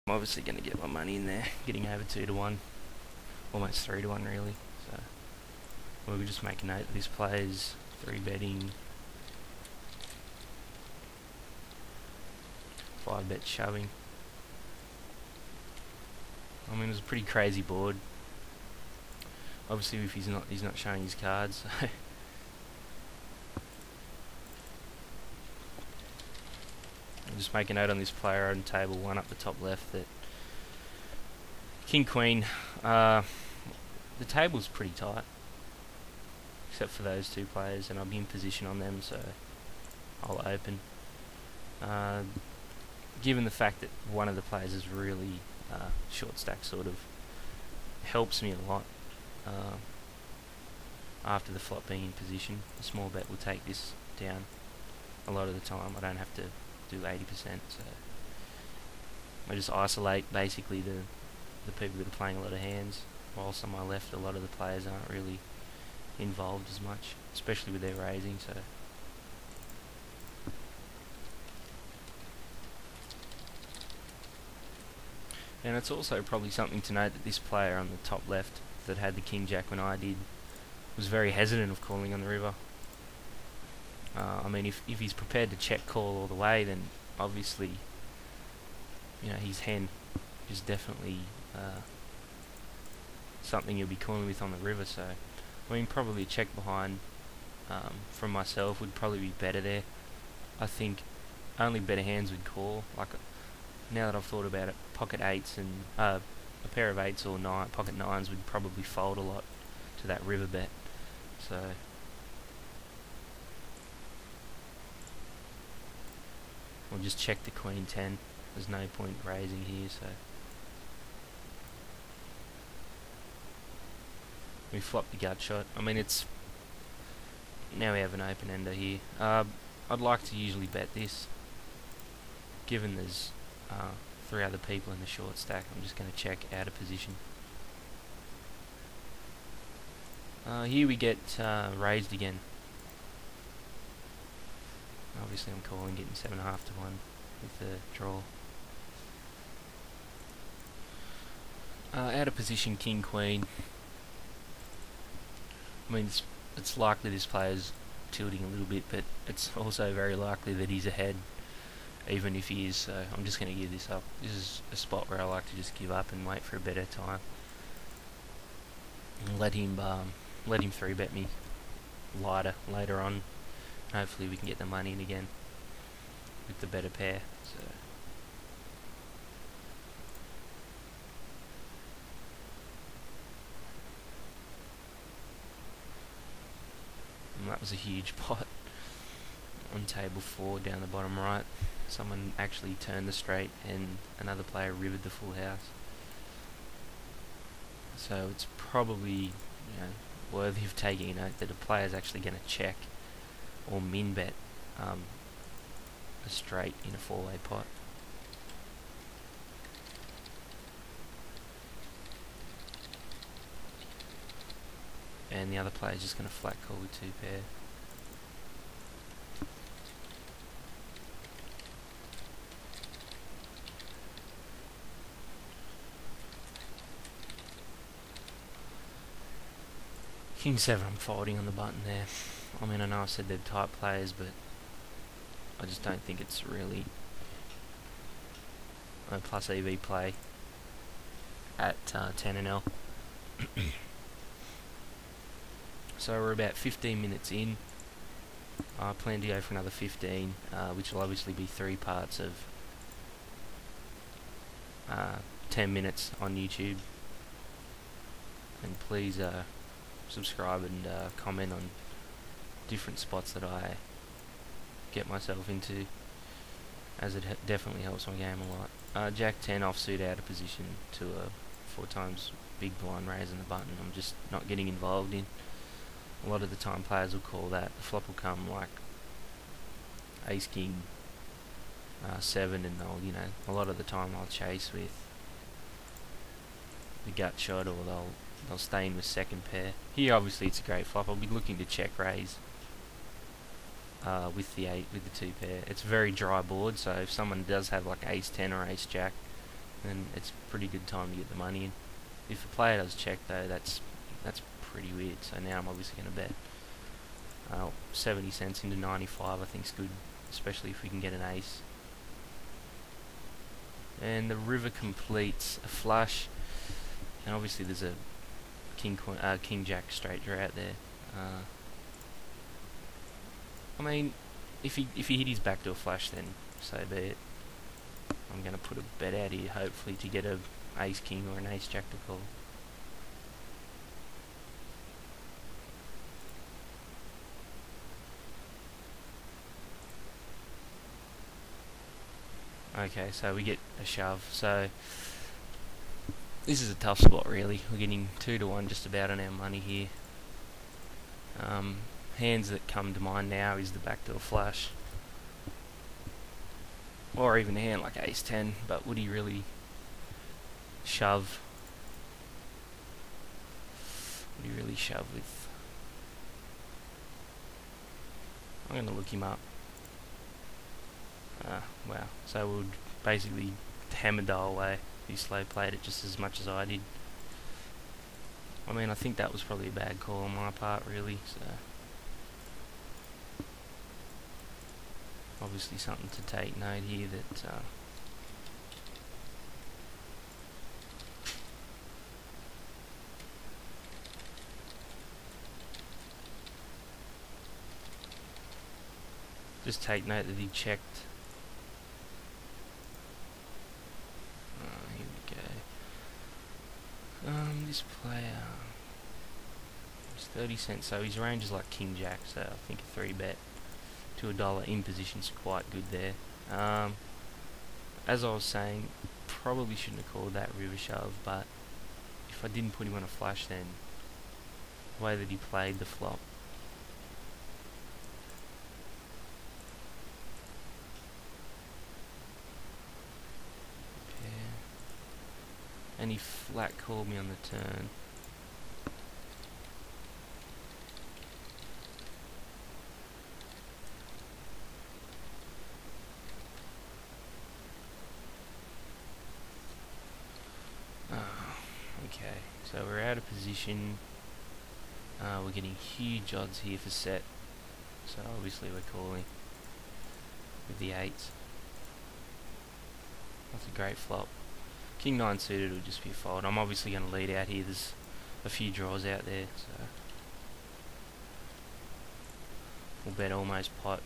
I'm obviously going to get my money in there, getting over 2 to 1, almost 3 to 1 really. So we'll just make a note of this player's 3-betting, 5-bet shoving. I mean, it was a pretty crazy board. Obviously, if he's not showing his cards. So I'll just make a note on this player on table 1 up the top left that King Queen. The table's pretty tight, except for those 2 players, and I'll be in position on them, so I'll open. Given the fact that one of the players is really short stack, sort of helps me a lot. After the flop being in position, a small bet will take this down. A lot of the time I don't have to do 80%, so I just isolate basically the people that are playing a lot of hands, whilst on my left a lot of the players aren't really involved as much, especially with their raising. So and it's also probably something to note that this player on the top left that had the King Jack when I did was very hesitant of calling on the river. I mean, if he's prepared to check call all the way, then obviously, you know, his hand is definitely something you'll be calling with on the river. So, I mean, probably a check behind from myself would probably be better there. I think only better hands would call. Like, now that I've thought about it, pocket 8s and a pair of 8s or pocket 9s would probably fold a lot to that river bet. So we'll just check the Queen 10. There's no point raising here, so we flop the gut shot. I mean, it's now we have an open ender here. I'd like to usually bet this. Given there's 3 other people in the short stack, I'm just going to check out of position. Here we get raised again. Obviously I'm calling, getting 7.5 to 1 with the draw. Out of position, King Queen. I mean, it's likely this player's tilting a little bit, but it's also very likely that he's ahead, even if he is. So I'm just going to give this up. This is a spot where I like to just give up and wait for a better time, and let him 3-bet me later on. Hopefully we can get the money in again with the better pair. So and that was a huge pot on table 4 down the bottom right. Someone actually turned the straight and another player rivered the full house. So it's probably, you know, worthy of taking a note that a player is actually going to check or min bet a straight in a 4-way pot. And the other player is just going to flat call with 2 pair. King 7, I'm folding on the button there. I mean, I know I said they're tight players, but I just don't think it's really a plus EV play at 10 and L. So we're about 15 minutes in. I plan to go for another 15, which will obviously be 3 parts of 10 minutes on YouTube. And please subscribe and comment on different spots that I get myself into, as it definitely helps my game a lot. Jack 10 offsuit out of position to a 4 times big blind raise on the button. I'm just not getting involved in. A lot of the time players will call that. The flop will come like Ace King 7, and they'll, you know, a lot of the time I'll chase with the gut shot, or they'll stay in with second pair. Here obviously it's a great flop. I'll be looking to check raise with the 2 pair. It's a very dry board, so if someone does have like Ace 10 or Ace Jack, then it's a pretty good time to get the money in. If the player does check though, that's pretty weird. So now I'm obviously going to bet 70 cents into 95. I think's good, especially if we can get an ace. And the river completes a flush, and obviously there's a king jack straight draw out there. I mean, if he hit his backdoor flush, then so be it. I'm going to put a bet out here, hopefully to get a ace king or an ace jack to call. Okay, so we get a shove. So this is a tough spot, really. We're getting 2 to 1 just about on our money here. Hands that come to mind now is the backdoor flush, or even a hand like ace 10. But would he really shove? Would he really shove with? I'm going to look him up. Wow. So we would basically hammer dial away. He slow played it just as much as I did. I mean, I think that was probably a bad call on my part, really. So obviously something to take note here that just take note that he checked. Here we go. This player is 30 cents, so his range is like king jack, so I think a 3-bet to $1 in position is quite good there. As I was saying, probably shouldn't have called that river shove, but if I didn't put him on a flush, then the way that he played the flop, and he flat called me on the turn. Okay, so we're out of position. We're getting huge odds here for set, so obviously we're calling with the 8s. That's a great flop. King 9 suited would just be a fold. I'm obviously going to lead out here. There's a few draws out there, so we'll bet almost pot.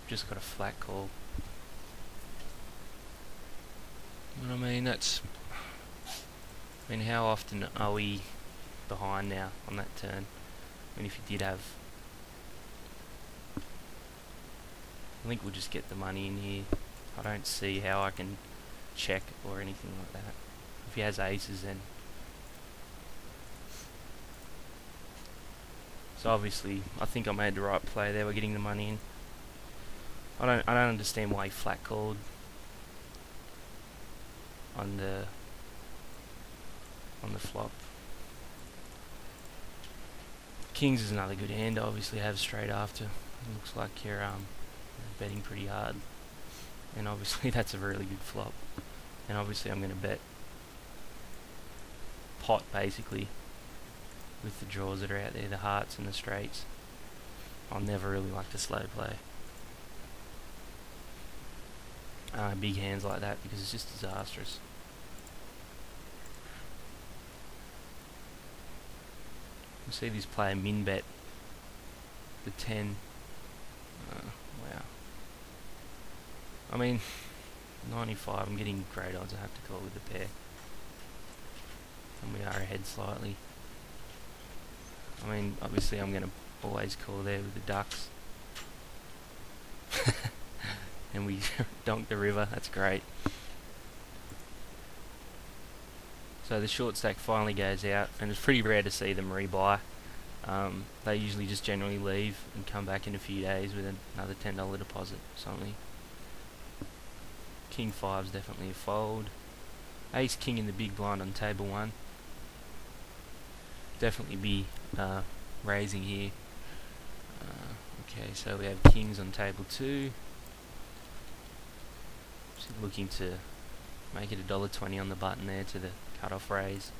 Just got a flat call. I mean, how often are we behind now on that turn? I mean, if you did have, I think we'll just get the money in here. I don't see how I can check or anything like that. If he has aces, then so obviously I think I made the right play there. We're getting the money in. I don't understand why he flat called on the flop. Kings is another good hand to obviously have straight after. It looks like you're betting pretty hard, and obviously that's a really good flop. And obviously I'm going to bet pot basically with the draws that are out there, the hearts and the straights. I'll never really like to slow play big hands like that because it's just disastrous. You see this player min bet the 10. Wow. I mean, 95, I'm getting great odds. I have to call with the pair. And we are ahead slightly. I mean, obviously I'm going to always call there with the ducks. And we donk the river, that's great. So the short stack finally goes out, and it's pretty rare to see them rebuy. They usually just generally leave and come back in a few days with another $10 deposit or something. King 5's definitely a fold. Ace King in the big blind on table 1. Definitely be raising here. Okay, so we have kings on table 2. Just looking to make it $1.20 on the button there to the cut-off raise.